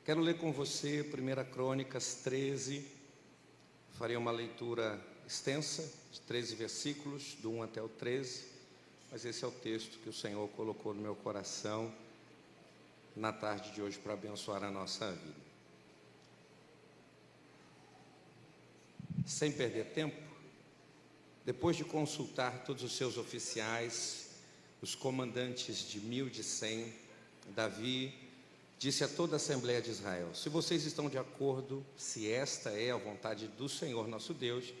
Quero ler com você 1 Crônicas 13, farei uma leitura extensa, de 13 versículos, do 1 até o 13, mas esse é o texto que o Senhor colocou no meu coração na tarde de hoje para abençoar a nossa vida. Sem perder tempo, depois de consultar todos os seus oficiais, os comandantes de 1000 e de 100, Davi disse a toda a Assembleia de Israel: se vocês estão de acordo, se esta é a vontade do Senhor nosso Deus,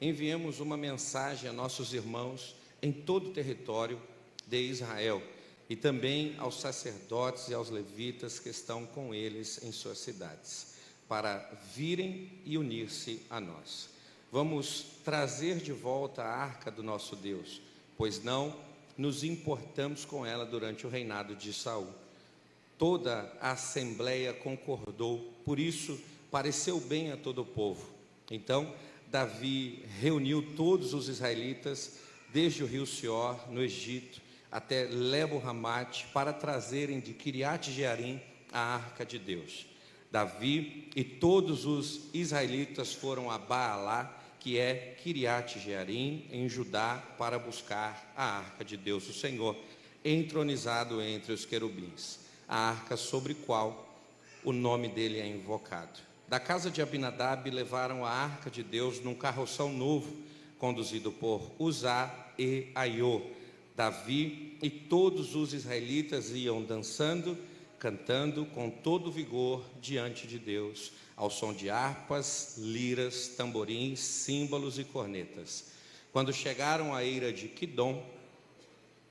enviemos uma mensagem a nossos irmãos em todo o território de Israel e também aos sacerdotes e aos levitas que estão com eles em suas cidades, para virem e unir-se a nós. Vamos trazer de volta a arca do nosso Deus, pois não nos importamos com ela durante o reinado de Saul. Toda a Assembleia concordou, por isso pareceu bem a todo o povo. Então Davi reuniu todos os israelitas, desde o rio Sior, no Egito, até Lebo-Hamate, para trazerem de Quiriate-Jearim a arca de Deus. Davi e todos os israelitas foram a Baalá, que é Quiriate-Jearim, em Judá, para buscar a arca de Deus, o Senhor, entronizado entre os querubins, a arca sobre qual o nome dele é invocado. Da casa de Abinadab levaram a arca de Deus num carroção novo, conduzido por Uzá e Aiô. Davi e todos os israelitas iam dançando, cantando com todo vigor diante de Deus, ao som de harpas, liras, tamborins, símbolos e cornetas. Quando chegaram à eira de Quidom,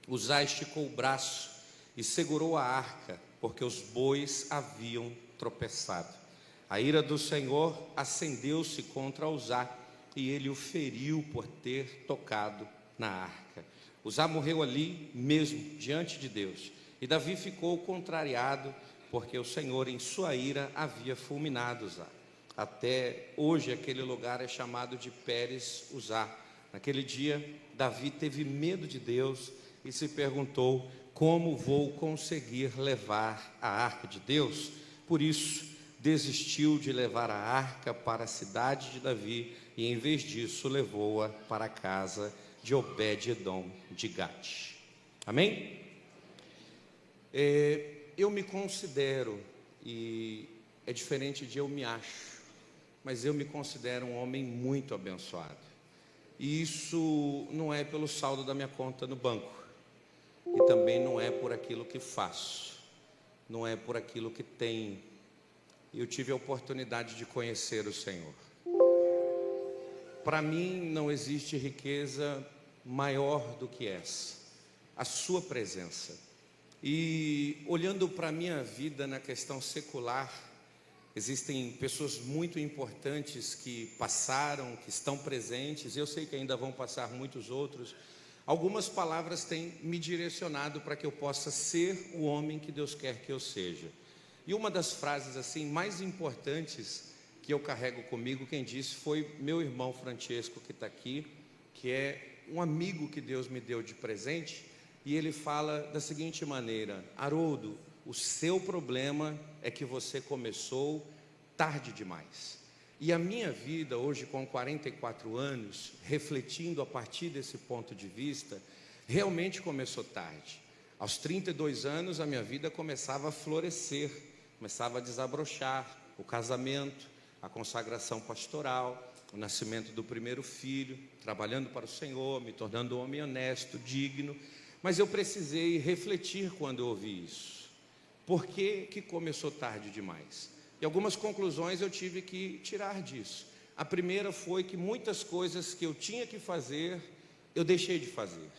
Uzá esticou o braço e segurou a arca, porque os bois haviam tropeçado. A ira do Senhor acendeu-se contra Uzá, e ele o feriu por ter tocado na arca. Uzá morreu ali mesmo, diante de Deus, e Davi ficou contrariado, porque o Senhor em sua ira havia fulminado Uzá. Até hoje aquele lugar é chamado de Pérez Uzá. Naquele dia Davi teve medo de Deus e se perguntou: como vou conseguir levar a arca de Deus? Por isso desistiu de levar a arca para a cidade de Davi e em vez disso levou-a para a casa de Obed-edom de Gate. Amém? Eu me considero, e é diferente de eu me acho, mas eu me considero um homem muito abençoado. E isso não é pelo saldo da minha conta no banco, e também não é por aquilo que faço, não é por aquilo que tenho. Eu tive a oportunidade de conhecer o Senhor. Para mim não existe riqueza maior do que essa, a sua presença. E olhando para a minha vida na questão secular, existem pessoas muito importantes que passaram, que estão presentes, eu sei que ainda vão passar muitos outros. Algumas palavras têm me direcionado para que eu possa ser o homem que Deus quer que eu seja. E uma das frases assim mais importantes que eu carrego comigo, quem disse foi meu irmão Francesco, que está aqui, que é um amigo que Deus me deu de presente. E ele fala da seguinte maneira: Haroldo, o seu problema é que você começou tarde demais. E a minha vida hoje, com 44 anos, refletindo a partir desse ponto de vista, realmente começou tarde. Aos 32 anos a minha vida começava a florescer, começava a desabrochar, o casamento, a consagração pastoral, o nascimento do primeiro filho, trabalhando para o Senhor, me tornando um homem honesto, digno. Mas eu precisei refletir quando eu ouvi isso. Por que que começou tarde demais? E algumas conclusões eu tive que tirar disso. A primeira foi que muitas coisas que eu tinha que fazer, eu deixei de fazer.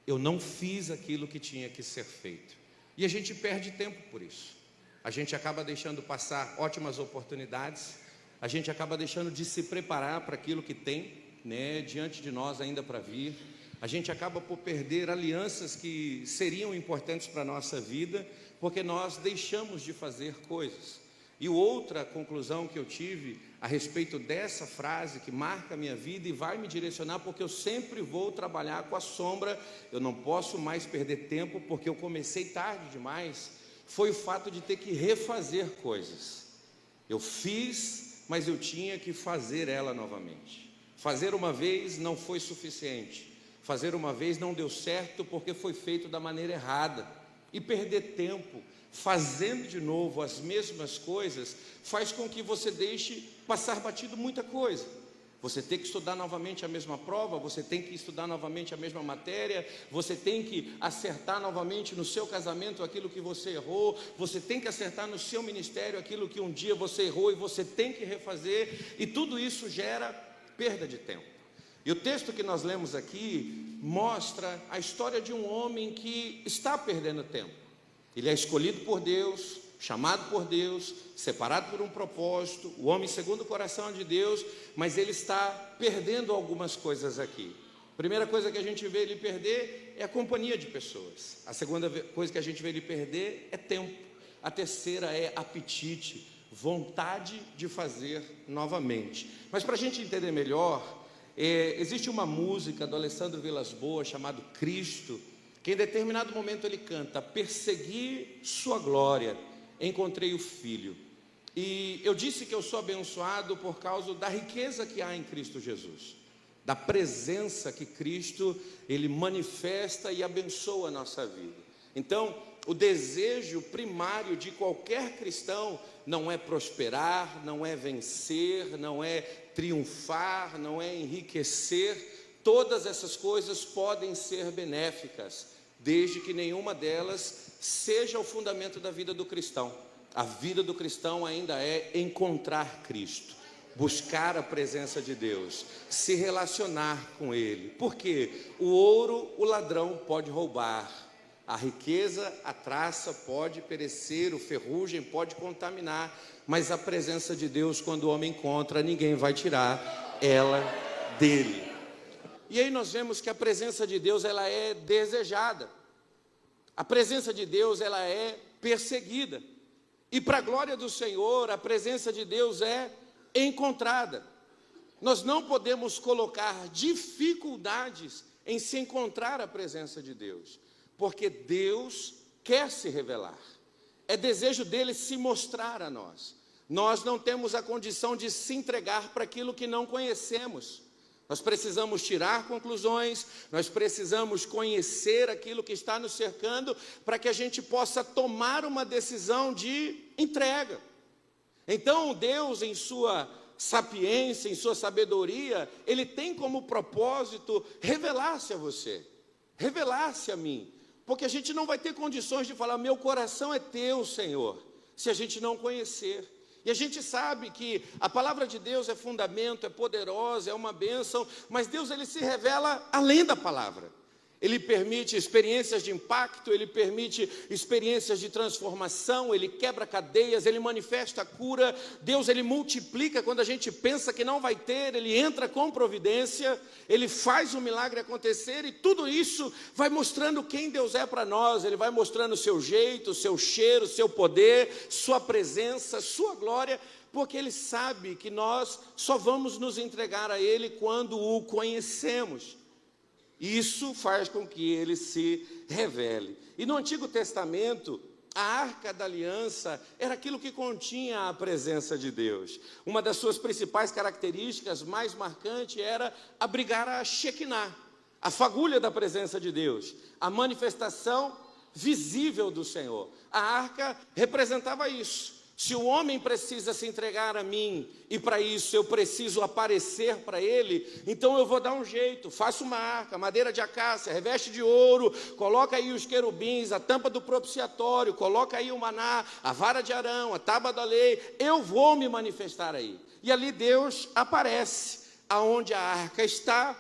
Eu não fiz aquilo que tinha que ser feito. E a gente perde tempo por isso. A gente acaba deixando passar ótimas oportunidades, a gente acaba deixando de se preparar para aquilo que tem, né, diante de nós ainda para vir. A gente acaba por perder alianças que seriam importantes para a nossa vida, porque nós deixamos de fazer coisas. E outra conclusão que eu tive a respeito dessa frase que marca a minha vida e vai me direcionar, porque eu sempre vou trabalhar com a sombra, eu não posso mais perder tempo porque eu comecei tarde demais, foi o fato de ter que refazer coisas. Eu fiz, mas eu tinha que fazer ela novamente. Fazer uma vez não foi suficiente. Fazer uma vez não deu certo porque foi feito da maneira errada. E perder tempo fazendo de novo as mesmas coisas faz com que você deixe passar batido muita coisa. Você tem que estudar novamente a mesma prova, você tem que estudar novamente a mesma matéria, você tem que acertar novamente no seu casamento aquilo que você errou, você tem que acertar no seu ministério aquilo que um dia você errou e você tem que refazer, e tudo isso gera perda de tempo. E o texto que nós lemos aqui mostra a história de um homem que está perdendo tempo. Ele é escolhido por Deus, chamado por Deus, separado por um propósito, o homem segundo o coração de Deus, mas ele está perdendo algumas coisas aqui. A primeira coisa que a gente vê ele perder é a companhia de pessoas. A segunda coisa que a gente vê ele perder é tempo. A terceira é apetite, vontade de fazer novamente. Mas para a gente entender melhor, existe uma música do Alessandro Vilas Boas chamado Cristo, que em determinado momento ele canta: persegui sua glória, encontrei o Filho. E eu disse que eu sou abençoado por causa da riqueza que há em Cristo Jesus, da presença que Cristo, ele manifesta e abençoa a nossa vida. Então, o desejo primário de qualquer cristão não é prosperar, não é vencer, não é triunfar, não é enriquecer. Todas essas coisas podem ser benéficas, desde que nenhuma delas seja o fundamento da vida do cristão. A vida do cristão ainda é encontrar Cristo, buscar a presença de Deus, se relacionar com Ele. Porque o ouro o ladrão pode roubar, a riqueza, a traça pode perecer, o ferrugem pode contaminar, mas a presença de Deus, quando o homem encontra, ninguém vai tirar ela dele. E aí nós vemos que a presença de Deus, ela é desejada. A presença de Deus, ela é perseguida. E para a glória do Senhor, a presença de Deus é encontrada. Nós não podemos colocar dificuldades em se encontrar a presença de Deus, porque Deus quer se revelar. É desejo dele se mostrar a nós. Nós não temos a condição de se entregar para aquilo que não conhecemos. Nós precisamos tirar conclusões, nós precisamos conhecer aquilo que está nos cercando, para que a gente possa tomar uma decisão de entrega. Então, Deus, em sua sapiência, em sua sabedoria, Ele tem como propósito revelar-se a você, revelar-se a mim, porque a gente não vai ter condições de falar: meu coração é teu, Senhor, se a gente não conhecer. E a gente sabe que a palavra de Deus é fundamento, é poderosa, é uma bênção, mas Deus, ele se revela além da palavra. Ele permite experiências de impacto, ele permite experiências de transformação, ele quebra cadeias, ele manifesta a cura. Deus, ele multiplica quando a gente pensa que não vai ter, ele entra com providência, ele faz o milagre acontecer, e tudo isso vai mostrando quem Deus é para nós. Ele vai mostrando o seu jeito, o seu cheiro, o seu poder, sua presença, sua glória, porque ele sabe que nós só vamos nos entregar a ele quando o conhecemos. Isso faz com que ele se revele. E no Antigo Testamento, a Arca da Aliança era aquilo que continha a presença de Deus. Uma das suas principais características, mais marcante, era abrigar a Shekinah, a fagulha da presença de Deus, a manifestação visível do Senhor. A arca representava isso. Se o homem precisa se entregar a mim, e para isso eu preciso aparecer para ele, então eu vou dar um jeito, faço uma arca, madeira de acácia, reveste de ouro, coloca aí os querubins, a tampa do propiciatório, coloca aí o maná, a vara de Arão, a tábua da lei, eu vou me manifestar aí. E ali Deus aparece, aonde a arca está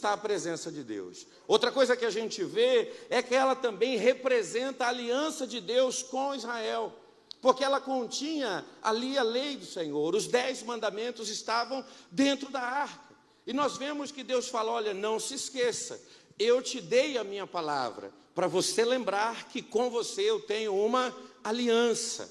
a presença de Deus. Outra coisa que a gente vê é que ela também representa a aliança de Deus com Israel, porque ela continha ali a lei do Senhor. Os 10 mandamentos estavam dentro da arca. E nós vemos que Deus fala: olha, não se esqueça, eu te dei a minha palavra, para você lembrar que com você eu tenho uma aliança.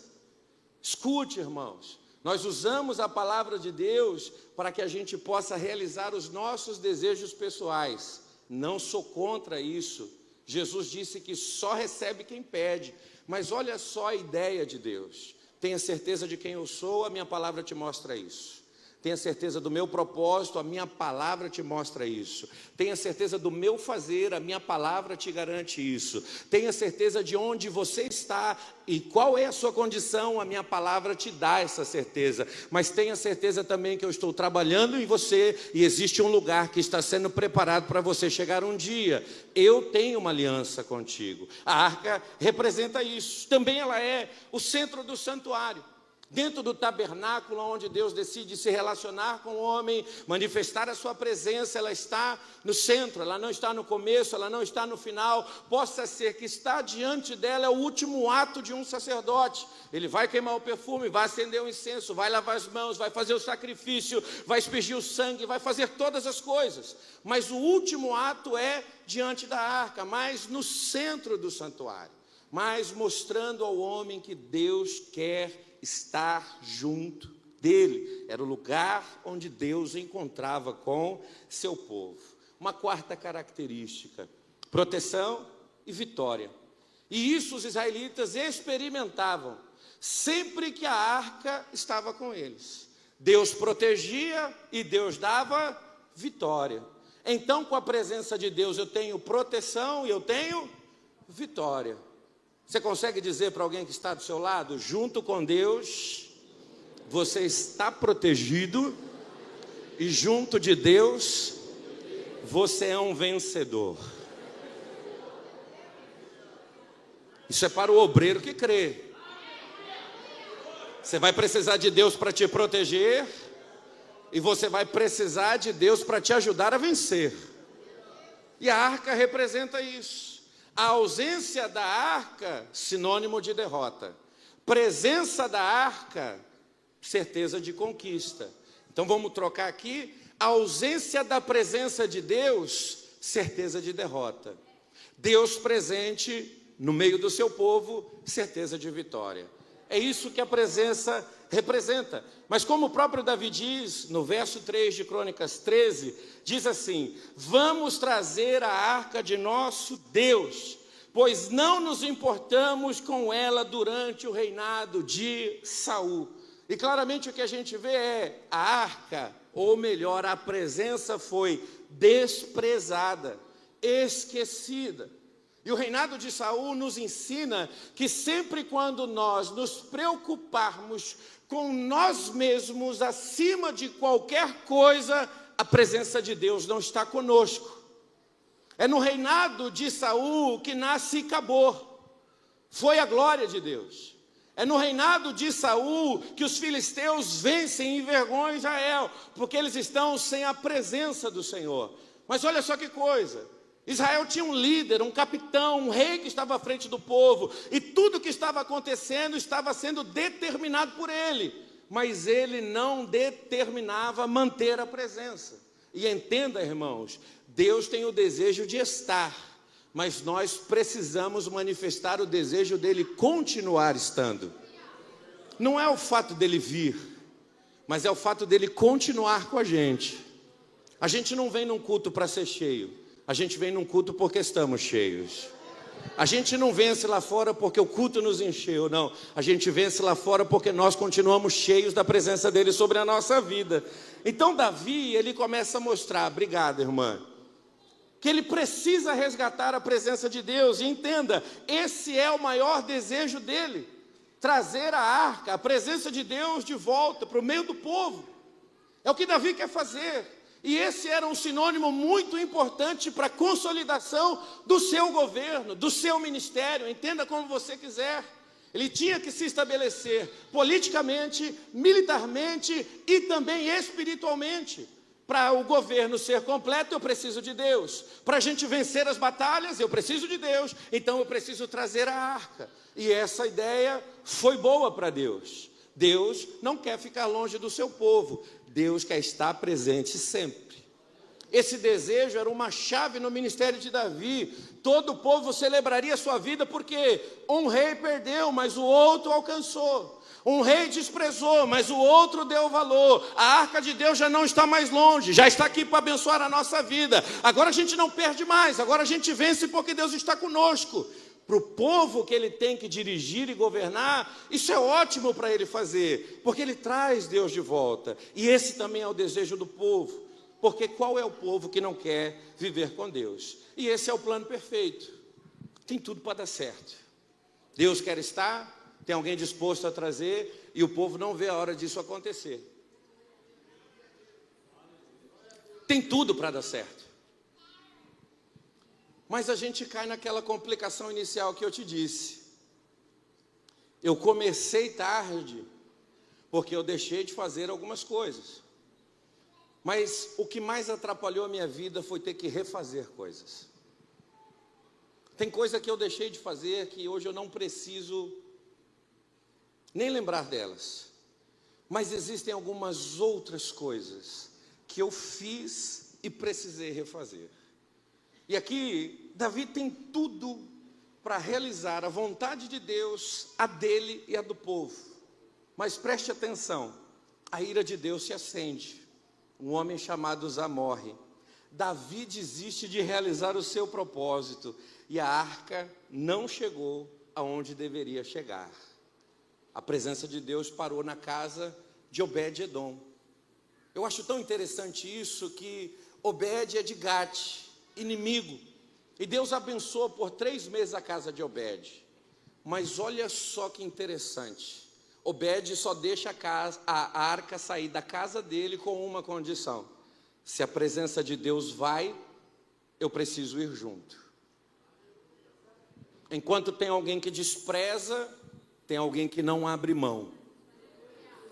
Escute, irmãos, nós usamos a palavra de Deus para que a gente possa realizar os nossos desejos pessoais. Não sou contra isso. Jesus disse que só recebe quem pede. Mas olha só a ideia de Deus. Tenha certeza de quem eu sou, a minha palavra te mostra isso. Tenha certeza do meu propósito, a minha palavra te mostra isso. Tenha certeza do meu fazer, a minha palavra te garante isso. Tenha certeza de onde você está e qual é a sua condição, a minha palavra te dá essa certeza. Mas tenha certeza também que eu estou trabalhando em você e existe um lugar que está sendo preparado para você chegar um dia. Eu tenho uma aliança contigo. A arca representa isso. Também ela é o centro do santuário. Dentro do tabernáculo, onde Deus decide se relacionar com o homem, manifestar a sua presença, ela está no centro, ela não está no começo, ela não está no final. Possa ser que estar diante dela é o último ato de um sacerdote. Ele vai queimar o perfume, vai acender o incenso, vai lavar as mãos, vai fazer o sacrifício, vai aspergir o sangue, vai fazer todas as coisas. Mas o último ato é diante da arca, mas no centro do santuário, mas mostrando ao homem que Deus quer estar junto dele. Era o lugar onde Deus encontrava com seu povo. Uma quarta característica: proteção e vitória. E isso os israelitas experimentavam sempre que a arca estava com eles. Deus protegia e Deus dava vitória. Então, com a presença de Deus, eu tenho proteção e eu tenho vitória. Você consegue dizer para alguém que está do seu lado: junto com Deus, você está protegido, e junto de Deus, você é um vencedor. Isso é para o obreiro que crê. Você vai precisar de Deus para te proteger, e você vai precisar de Deus para te ajudar a vencer. E a arca representa isso. A ausência da arca, sinônimo de derrota. Presença da arca, certeza de conquista. Então vamos trocar aqui: a ausência da presença de Deus, certeza de derrota. Deus presente no meio do seu povo, certeza de vitória. É isso que a presença representa. Mas como o próprio Davi diz, no verso 3 de Crônicas 13, diz assim: vamos trazer a arca de nosso Deus, pois não nos importamos com ela durante o reinado de Saul. E claramente o que a gente vê é: a arca, ou melhor, a presença foi desprezada, esquecida. E o reinado de Saul nos ensina que sempre quando nós nos preocuparmos com nós mesmos acima de qualquer coisa, a presença de Deus não está conosco. É no reinado de Saul que nasce Cabor. Foi a glória de Deus. É no reinado de Saul que os filisteus vencem e envergonham Israel, porque eles estão sem a presença do Senhor. Mas olha só que coisa: Israel tinha um líder, um capitão, um rei que estava à frente do povo, e tudo que estava acontecendo estava sendo determinado por ele, mas ele não determinava manter a presença. E entenda, irmãos, Deus tem o desejo de estar, mas nós precisamos manifestar o desejo dele continuar estando. Não é o fato dele vir, mas é o fato dele continuar com a gente. A gente não vem num culto para ser cheio, a gente vem num culto porque estamos cheios. A gente não vence lá fora porque o culto nos encheu, não. A gente vence lá fora porque nós continuamos cheios da presença dele sobre a nossa vida. Então Davi, ele começa a mostrar, obrigado irmã, que ele precisa resgatar a presença de Deus. E entenda, esse é o maior desejo dele: trazer a arca, a presença de Deus de volta para o meio do povo. É o que Davi quer fazer. E esse era um sinônimo muito importante para a consolidação do seu governo, do seu ministério. Entenda como você quiser. Ele tinha que se estabelecer politicamente, militarmente e também espiritualmente. Para o governo ser completo, eu preciso de Deus. Para a gente vencer as batalhas, eu preciso de Deus. Então eu preciso trazer a arca. E essa ideia foi boa para Deus. Deus não quer ficar longe do seu povo. Deus quer estar presente sempre. Esse desejo era uma chave no ministério de Davi. Todo o povo celebraria a sua vida porque um rei perdeu, mas o outro alcançou. Um rei desprezou, mas o outro deu valor. A arca de Deus já não está mais longe, já está aqui para abençoar a nossa vida. Agora a gente não perde mais, agora a gente vence porque Deus está conosco. Para o povo que ele tem que dirigir e governar, isso é ótimo para ele fazer, porque ele traz Deus de volta. E esse também é o desejo do povo, porque qual é o povo que não quer viver com Deus? E esse é o plano perfeito, tem tudo para dar certo. Deus quer estar, tem alguém disposto a trazer, e o povo não vê a hora disso acontecer. Tem tudo para dar certo. Mas a gente cai naquela complicação inicial que eu te disse. Eu comecei tarde, porque eu deixei de fazer algumas coisas. Mas o que mais atrapalhou a minha vida foi ter que refazer coisas. Tem coisa que eu deixei de fazer que hoje eu não preciso nem lembrar delas. Mas existem algumas outras coisas que eu fiz e precisei refazer. E aqui, Davi tem tudo para realizar a vontade de Deus, a dele e a do povo. Mas preste atenção, a ira de Deus se acende. Um homem chamado Uzá morre. Davi desiste de realizar o seu propósito e a arca não chegou aonde deveria chegar. A presença de Deus parou na casa de Obed-Edom. Eu acho tão interessante isso que Obed é de Gate, inimigo. E Deus abençoou por 3 meses a casa de Obed. Mas olha só que interessante. Obed só deixa a arca sair da casa dele com uma condição: se a presença de Deus vai, eu preciso ir junto. Enquanto tem alguém que despreza, tem alguém que não abre mão.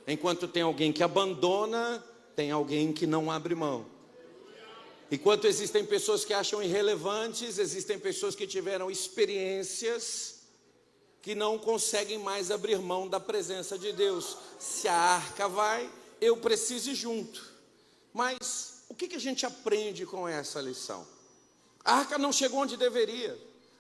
Enquanto tem alguém que abandona, tem alguém que não abre mão. Enquanto existem pessoas que acham irrelevantes, existem pessoas que tiveram experiências que não conseguem mais abrir mão da presença de Deus. Se a arca vai, eu preciso ir junto. Mas o que a gente aprende com essa lição? A arca não chegou onde deveria.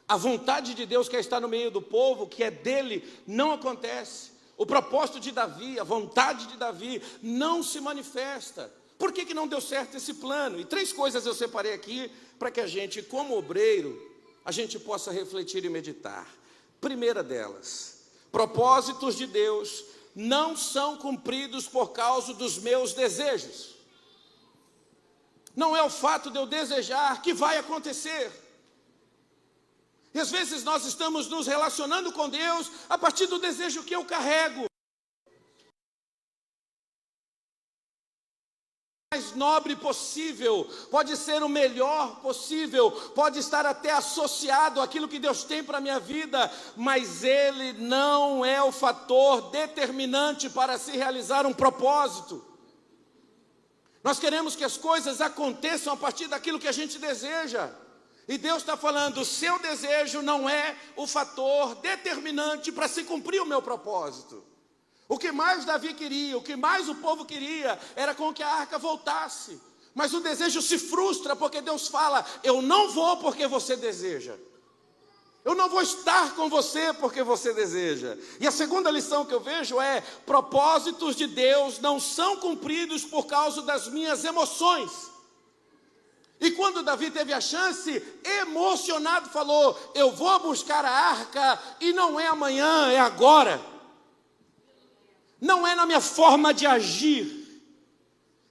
A vontade de Deus que está no meio do povo, que é dele, não acontece. O propósito de Davi, a vontade de Davi não se manifesta. Por que não deu certo esse plano? E 3 coisas eu separei aqui para que a gente, como obreiro, a gente possa refletir e meditar. Primeira delas, propósitos de Deus não são cumpridos por causa dos meus desejos. Não é o fato de eu desejar que vai acontecer. E às vezes nós estamos nos relacionando com Deus a partir do desejo que eu carrego. Mais nobre possível, pode ser o melhor possível, pode estar até associado àquilo que Deus tem para a minha vida, mas ele não é o fator determinante para se realizar um propósito. Nós queremos que as coisas aconteçam a partir daquilo que a gente deseja. E Deus está falando, o seu desejo não é o fator determinante para se cumprir o meu propósito. O que mais Davi queria, o que mais o povo queria, era com que a arca voltasse. Mas o desejo se frustra porque Deus fala, eu não vou porque você deseja. Eu não vou estar com você porque você deseja. E a segunda lição que eu vejo é, propósitos de Deus não são cumpridos por causa das minhas emoções. E quando Davi teve a chance, emocionado falou, eu vou buscar a arca e não é amanhã, é agora. Não é na minha forma de agir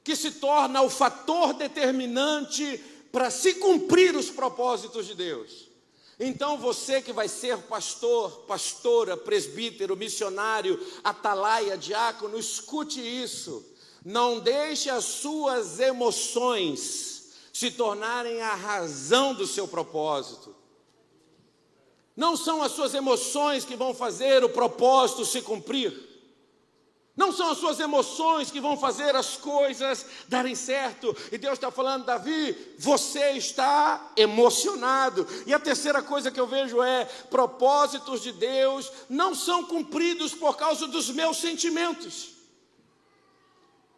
que se torna o fator determinante para se cumprir os propósitos de Deus. Então você que vai ser pastor, pastora, presbítero, missionário, atalaia, diácono, escute isso. Não deixe as suas emoções se tornarem a razão do seu propósito. Não são as suas emoções que vão fazer o propósito se cumprir. Não são as suas emoções que vão fazer as coisas darem certo. E Deus está falando, Davi, você está emocionado. E a terceira coisa que eu vejo é, propósitos de Deus não são cumpridos por causa dos meus sentimentos.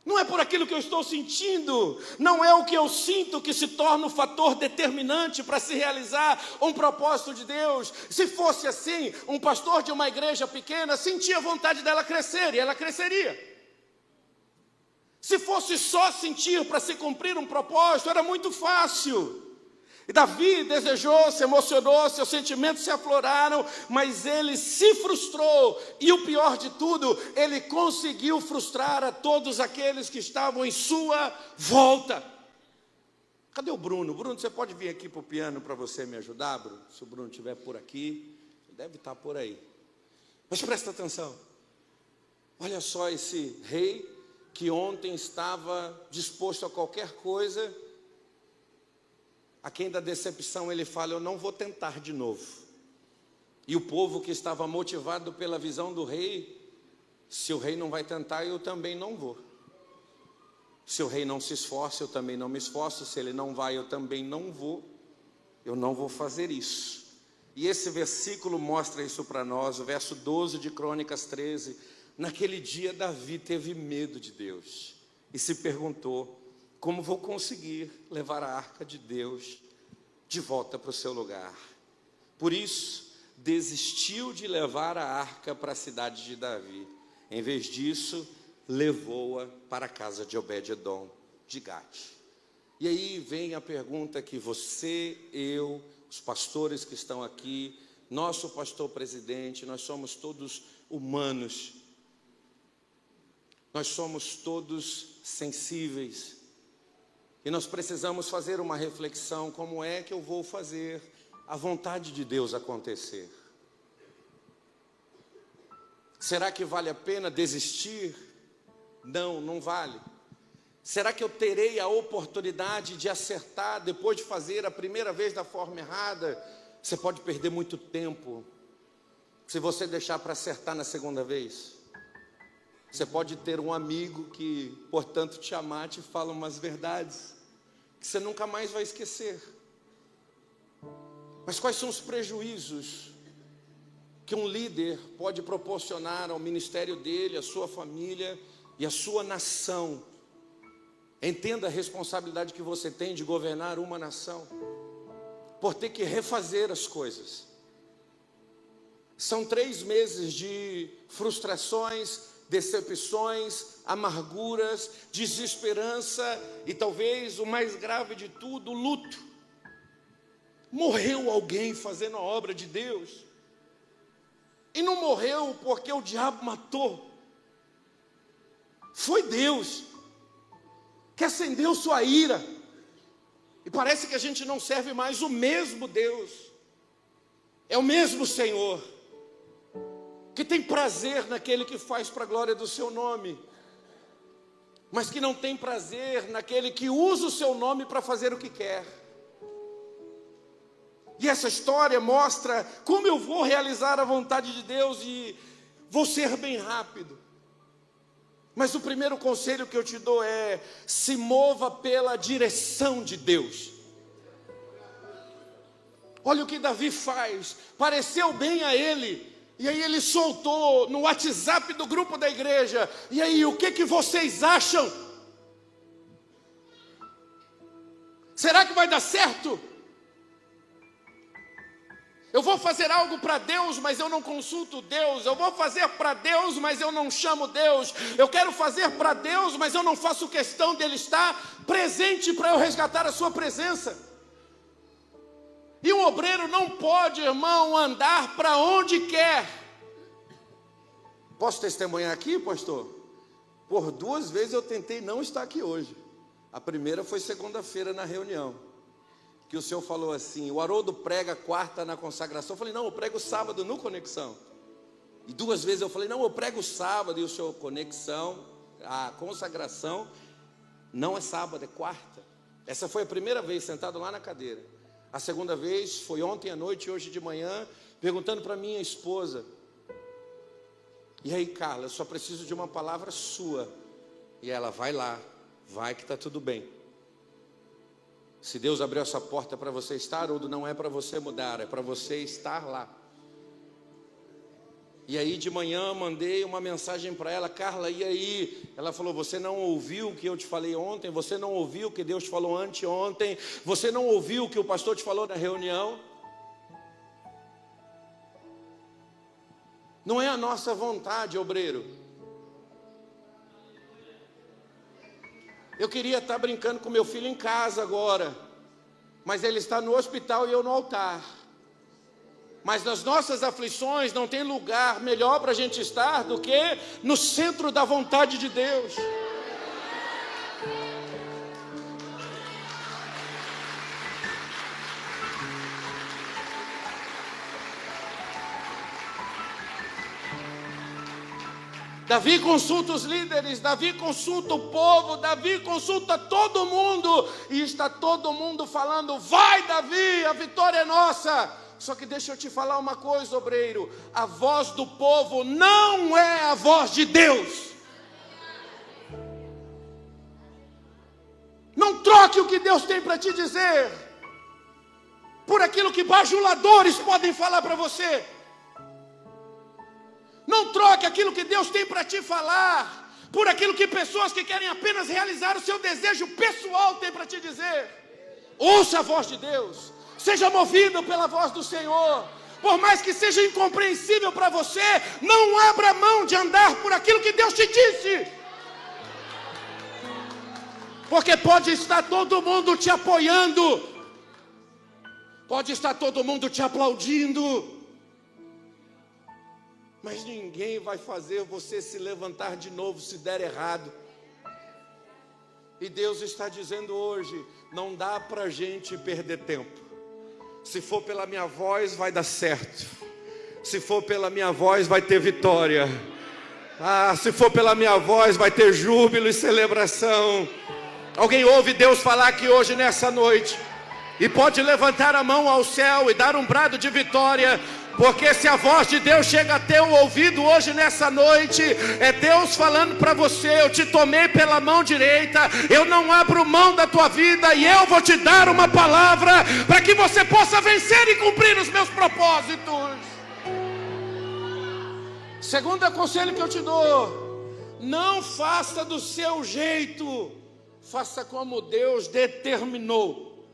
Não é por aquilo que eu estou sentindo, não é o que eu sinto que se torna o fator determinante para se realizar um propósito de Deus. Se fosse assim, um pastor de uma igreja pequena sentia vontade dela crescer e ela cresceria. Se fosse só sentir para se cumprir um propósito, era muito fácil. E Davi desejou, se emocionou, seus sentimentos se afloraram, mas ele se frustrou. E o pior de tudo, ele conseguiu frustrar a todos aqueles que estavam em sua volta. Cadê o Bruno? Bruno, você pode vir aqui para o piano para você me ajudar, Bruno? Se o Bruno estiver por aqui, ele deve estar por aí. Mas presta atenção. Olha só esse rei que ontem estava disposto a qualquer coisa. A quem da decepção ele fala, eu não vou tentar de novo. E o povo que estava motivado pela visão do rei, se o rei não vai tentar, eu também não vou. Se o rei não se esforça, eu também não me esforço. Se ele não vai, eu também não vou. Eu não vou fazer isso. E esse versículo mostra isso para nós, o verso 12 de Crônicas 13. Naquele dia Davi teve medo de Deus e se perguntou, como vou conseguir levar a arca de Deus de volta para o seu lugar? Por isso, desistiu de levar a arca para a cidade de Davi. Em vez disso, levou-a para a casa de Obed-edom, de Gate. E aí vem a pergunta que você, eu, os pastores que estão aqui, nosso pastor presidente, nós somos todos humanos. Nós somos todos sensíveis. E nós precisamos fazer uma reflexão, como é que eu vou fazer a vontade de Deus acontecer? Será que vale a pena desistir? Não, não vale. Será que eu terei a oportunidade de acertar depois de fazer a primeira vez da forma errada? Você pode perder muito tempo se você deixar para acertar na segunda vez. Você pode ter um amigo que, portanto, te amar, te fala umas verdades que você nunca mais vai esquecer. Mas quais são os prejuízos que um líder pode proporcionar ao ministério dele, à sua família e à sua nação? Entenda a responsabilidade que você tem de governar uma nação, por ter que refazer as coisas. São 3 meses de frustrações, decepções, amarguras, desesperança e talvez o mais grave de tudo, luto. Morreu alguém fazendo a obra de Deus. E não morreu porque o diabo matou. Foi Deus que acendeu sua ira. E parece que a gente não serve mais o mesmo Deus. É o mesmo Senhor que tem prazer naquele que faz para a glória do seu nome, mas que não tem prazer naquele que usa o seu nome para fazer o que quer. E essa história mostra como eu vou realizar a vontade de Deus, e vou ser bem rápido. Mas o primeiro conselho que eu te dou é: se mova pela direção de Deus. Olha o que Davi faz, pareceu bem a ele. E aí ele soltou no WhatsApp do grupo da igreja. E aí, o que vocês acham? Será que vai dar certo? Eu vou fazer algo para Deus, mas eu não consulto Deus. Eu vou fazer para Deus, mas eu não chamo Deus. Eu quero fazer para Deus, mas eu não faço questão dele estar presente para eu resgatar a sua presença. E um obreiro não pode, irmão, andar para onde quer. Posso testemunhar aqui, pastor? Por 2 vezes eu tentei não estar aqui hoje. A primeira foi segunda-feira na reunião, que o senhor falou assim: o Haroldo prega quarta na consagração. Eu falei: não, eu prego sábado no Conexão. E 2 vezes eu falei: não, eu prego sábado. E o senhor, Conexão, a consagração não é sábado, é quarta. Essa foi a primeira vez, sentado lá na cadeira. A segunda vez foi ontem à noite e hoje de manhã, perguntando para minha esposa: e aí, Carla, eu só preciso de uma palavra sua. E ela: vai lá, vai que está tudo bem. Se Deus abriu essa porta para você estar, Haroldo, não é para você mudar, é para você estar lá. E aí de manhã mandei uma mensagem para ela: Carla, e aí? Ela falou: você não ouviu o que eu te falei ontem? Você não ouviu o que Deus te falou anteontem? Você não ouviu o que o pastor te falou na reunião? Não é a nossa vontade, obreiro. Eu queria estar brincando com meu filho em casa agora, mas ele está no hospital e eu no altar. Mas nas nossas aflições não tem lugar melhor para a gente estar do que no centro da vontade de Deus. Davi consulta os líderes, Davi consulta o povo, Davi consulta todo mundo, e está todo mundo falando: vai Davi, a vitória é nossa. Só que deixa eu te falar uma coisa, obreiro: a voz do povo não é a voz de Deus. Não troque o que Deus tem para te dizer por aquilo que bajuladores podem falar para você. Não troque aquilo que Deus tem para te falar por aquilo que pessoas que querem apenas realizar o seu desejo pessoal têm para te dizer. Ouça a voz de Deus. Seja movido pela voz do Senhor. Por mais que seja incompreensível para você, não abra mão de andar por aquilo que Deus te disse. Porque pode estar todo mundo te apoiando, pode estar todo mundo te aplaudindo, mas ninguém vai fazer você se levantar de novo se der errado. E Deus está dizendo hoje: não dá para a gente perder tempo. Se for pela minha voz, vai dar certo. Se for pela minha voz, vai ter vitória. Se for pela minha voz, vai ter júbilo e celebração. Alguém ouve Deus falar aqui hoje, nessa noite, e pode levantar a mão ao céu e dar um brado de vitória. Porque se a voz de Deus chega a teu ouvido hoje nessa noite, é Deus falando para você: eu te tomei pela mão direita, eu não abro mão da tua vida, e eu vou te dar uma palavra para que você possa vencer e cumprir os meus propósitos. Segundo conselho que eu te dou: não faça do seu jeito, faça como Deus determinou.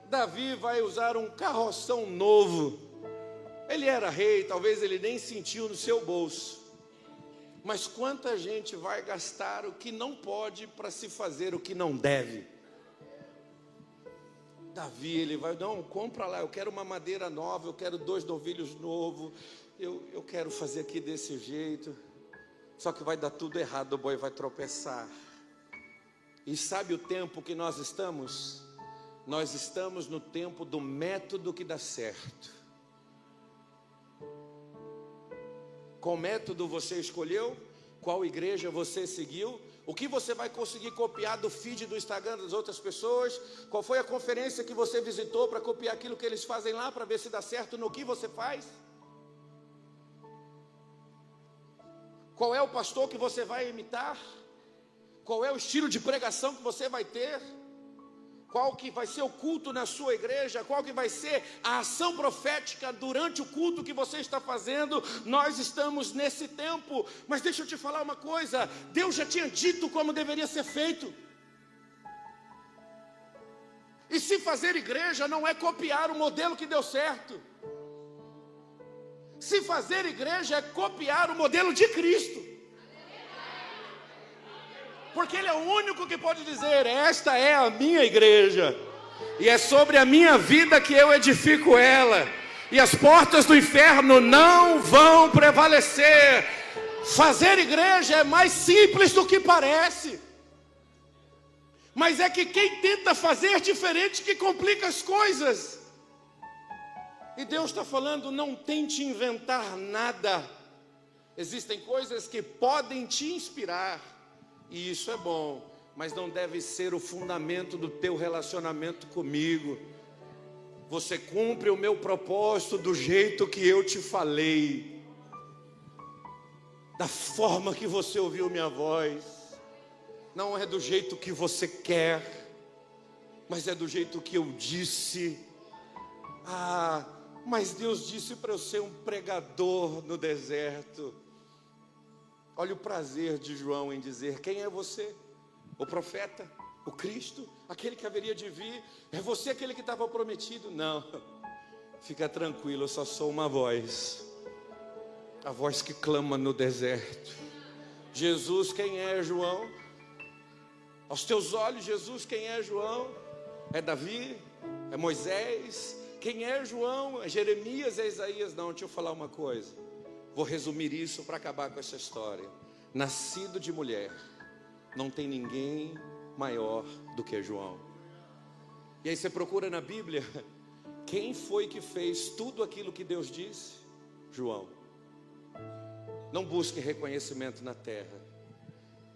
Davi vai usar um carroção novo. Ele era rei, talvez ele nem sentiu no seu bolso. Mas quanta gente vai gastar o que não pode para se fazer o que não deve? Davi, ele vai: não, compra lá, eu quero uma madeira nova, eu quero 2 novilhos novos, eu quero fazer aqui desse jeito. Só que vai dar tudo errado, o boi vai tropeçar. E sabe o tempo que nós estamos? Nós estamos no tempo do método que dá certo. Qual método você escolheu? Qual igreja você seguiu? O que você vai conseguir copiar do feed do Instagram das outras pessoas? Qual foi a conferência que você visitou para copiar aquilo que eles fazem lá, para ver se dá certo no que você faz? Qual é o pastor que você vai imitar? Qual é o estilo de pregação que você vai ter? Qual que vai ser o culto na sua igreja? Qual que vai ser a ação profética durante o culto que você está fazendo? Nós estamos nesse tempo. Mas deixa eu te falar uma coisa: Deus já tinha dito como deveria ser feito. E se fazer igreja não é copiar o modelo que deu certo. Se fazer igreja é copiar o modelo de Cristo. Porque Ele é o único que pode dizer: esta é a minha igreja, e é sobre a minha vida que eu edifico ela, e as portas do inferno não vão prevalecer. Fazer igreja é mais simples do que parece, mas é que quem tenta fazer diferente que complica as coisas. E Deus está falando: não tente inventar nada. Existem coisas que podem te inspirar, e isso é bom, mas não deve ser o fundamento do teu relacionamento comigo. Você cumpre o meu propósito do jeito que eu te falei, da forma que você ouviu minha voz. Não é do jeito que você quer, mas é do jeito que eu disse. Mas Deus disse para eu ser um pregador no deserto. Olha o prazer de João em dizer: quem é você? O profeta? O Cristo? Aquele que haveria de vir? É você aquele que estava prometido? Não, fica tranquilo, eu só sou uma voz. A voz que clama no deserto. Jesus, quem é João? Aos teus olhos, Jesus, quem é João? É Davi? É Moisés? Quem é João? É Jeremias? É Isaías? Não, deixa eu falar uma coisa. Vou resumir isso para acabar com essa história. Nascido de mulher, não tem ninguém maior do que João. E aí você procura na Bíblia, quem foi que fez tudo aquilo que Deus disse? João. Não busque reconhecimento na terra,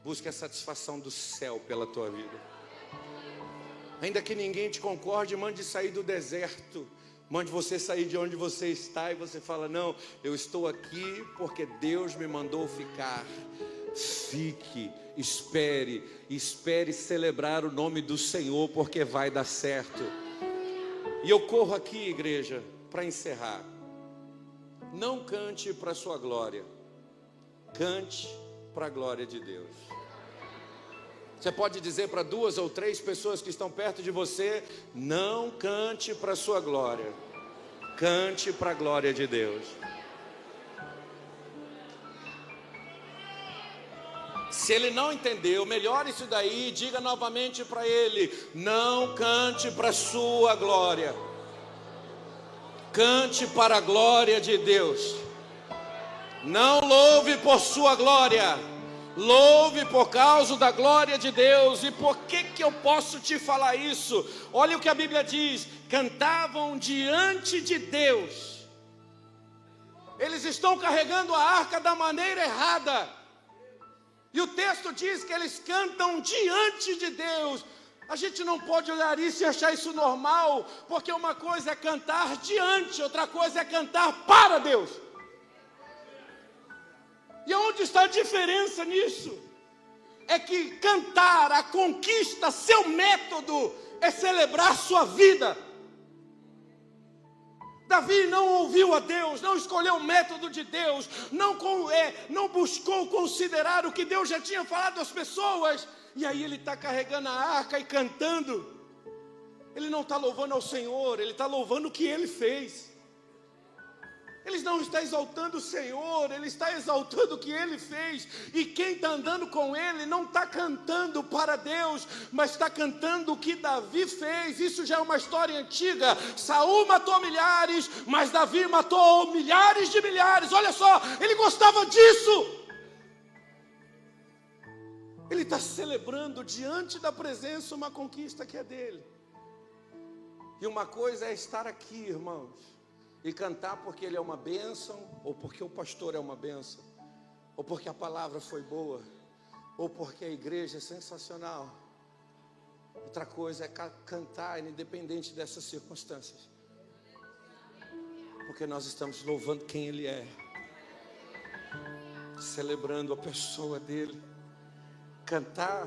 busque a satisfação do céu pela tua vida. Ainda que ninguém te concorde, mande sair do deserto, mande você sair de onde você está e você fala: não, eu estou aqui porque Deus me mandou ficar. Fique, espere celebrar o nome do Senhor, porque vai dar certo. E eu corro aqui, igreja, para encerrar. Não cante para a sua glória, cante para a glória de Deus. Você pode dizer para 2 ou 3 pessoas que estão perto de você: não cante para a sua glória, cante para a glória de Deus. Se ele não entendeu, melhore isso daí, diga novamente para ele: não cante para a sua glória, cante para a glória de Deus. Não louve por sua glória, louve por causa da glória de Deus. E por que eu posso te falar isso? Olha o que a Bíblia diz: cantavam diante de Deus. Eles estão carregando a arca da maneira errada. E o texto diz que eles cantam diante de Deus. A gente não pode olhar isso e achar isso normal, porque uma coisa é cantar diante, outra coisa é cantar para Deus. E onde está a diferença nisso? É que cantar, a conquista, seu método é celebrar sua vida. Davi não ouviu a Deus, não escolheu o método de Deus, não buscou considerar o que Deus já tinha falado às pessoas. E aí ele está carregando a arca e cantando. Ele não está louvando ao Senhor, ele está louvando o que ele fez. Ele não está exaltando o Senhor, ele está exaltando o que ele fez. E quem está andando com ele não está cantando para Deus, mas está cantando o que Davi fez. Isso já é uma história antiga. Saul matou milhares, mas Davi matou milhares de milhares. Olha só, ele gostava disso. Ele está celebrando diante da presença uma conquista que é dele. E uma coisa é estar aqui, irmãos, e cantar porque ele é uma bênção, ou porque o pastor é uma bênção, ou porque a palavra foi boa, ou porque a igreja é sensacional. Outra coisa é cantar independente dessas circunstâncias, porque nós estamos louvando quem ele é, celebrando a pessoa dele. Cantar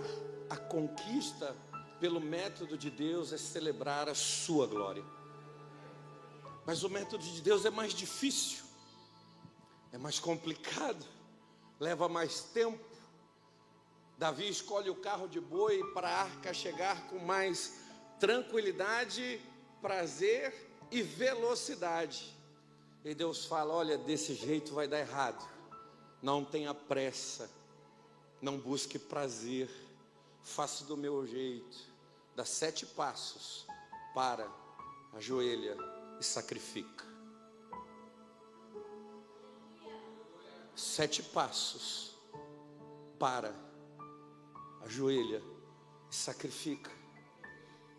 a conquista pelo método de Deus é celebrar a sua glória. Mas o método de Deus é mais difícil, é mais complicado, leva mais tempo. Davi escolhe o carro de boi para a arca chegar com mais tranquilidade, prazer e velocidade. E Deus fala: olha, desse jeito vai dar errado, não tenha pressa, não busque prazer, faça do meu jeito. Dá 7 passos, para, ajoelha e sacrifica. 7 passos, para, ajoelha e sacrifica.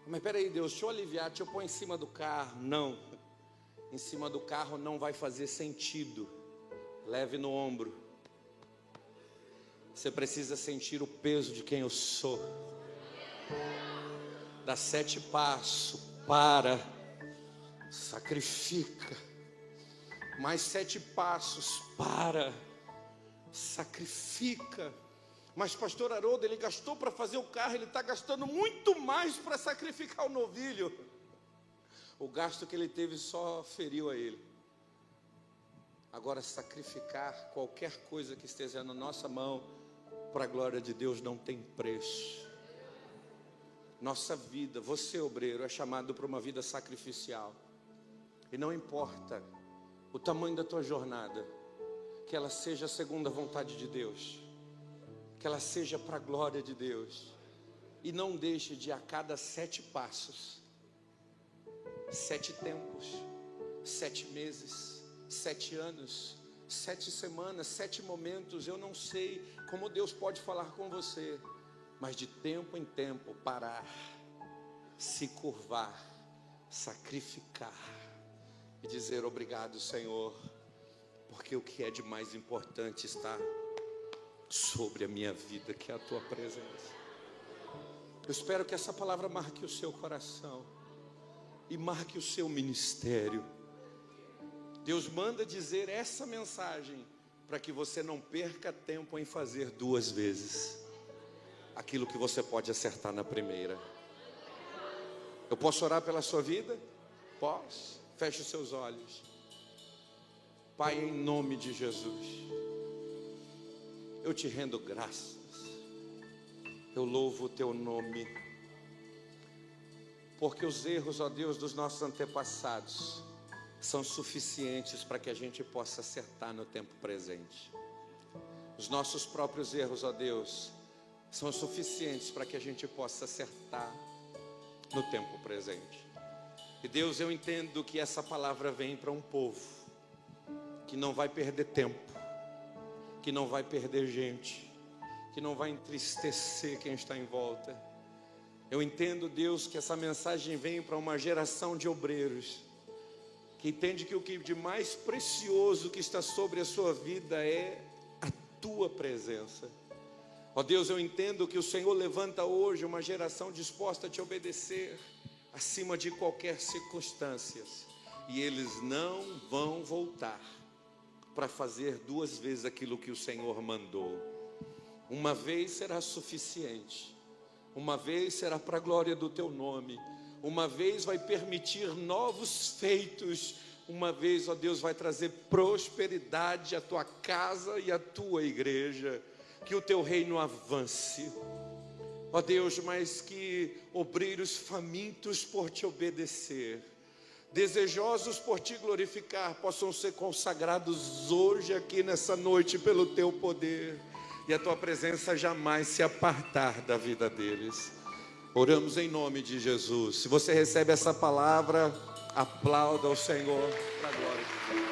Mas espera aí, Deus, deixa eu aliviar, deixa eu pôr em cima do carro. Não, em cima do carro não vai fazer sentido. Leve no ombro. Você precisa sentir o peso de quem eu sou. Dá 7 passos, para, sacrifica. Mais 7 passos, para, sacrifica. Mas pastor Haroldo, ele gastou para fazer o carro, ele está gastando muito mais para sacrificar o novilho. O gasto que ele teve só feriu a ele. Agora, sacrificar qualquer coisa que esteja na nossa mão para a glória de Deus não tem preço. Nossa vida, você obreiro, é chamado para uma vida sacrificial. E não importa o tamanho da tua jornada, que ela seja segundo a vontade de Deus, que ela seja para a glória de Deus. E não deixe de, a cada 7 passos, 7 tempos, 7 meses, 7 anos, 7 semanas, 7 momentos, eu não sei como Deus pode falar com você, mas de tempo em tempo parar, se curvar, sacrificar e dizer obrigado, Senhor, porque o que é de mais importante está sobre a minha vida, que é a tua presença. Eu espero que essa palavra marque o seu coração e marque o seu ministério. Deus manda dizer essa mensagem para que você não perca tempo em fazer 2 vezes aquilo que você pode acertar na primeira. Eu posso orar pela sua vida? Posso. Feche os seus olhos. Pai, em nome de Jesus, eu te rendo graças. Eu louvo o teu nome, porque os erros, ó Deus, dos nossos antepassados são suficientes para que a gente possa acertar no tempo presente. Os nossos próprios erros, ó Deus, são suficientes para que a gente possa acertar no tempo presente. E Deus, eu entendo que essa palavra vem para um povo que não vai perder tempo, que não vai perder gente, que não vai entristecer quem está em volta. Eu entendo, Deus, que essa mensagem vem para uma geração de obreiros que entende que o que de mais precioso que está sobre a sua vida é a tua presença. Ó Deus, eu entendo que o Senhor levanta hoje uma geração disposta a te obedecer acima de qualquer circunstância, e eles não vão voltar para fazer 2 vezes aquilo que o Senhor mandou. Uma vez será suficiente, uma vez será para a glória do teu nome, uma vez vai permitir novos feitos, uma vez, ó Deus, vai trazer prosperidade à tua casa e à tua igreja. Que o teu reino avance, ó Deus, mas que obreiros famintos por te obedecer, desejosos por te glorificar, possam ser consagrados hoje aqui nessa noite pelo teu poder, e a tua presença jamais se apartar da vida deles. Oramos em nome de Jesus. Se você recebe essa palavra, aplauda ao Senhor para a glória de Deus.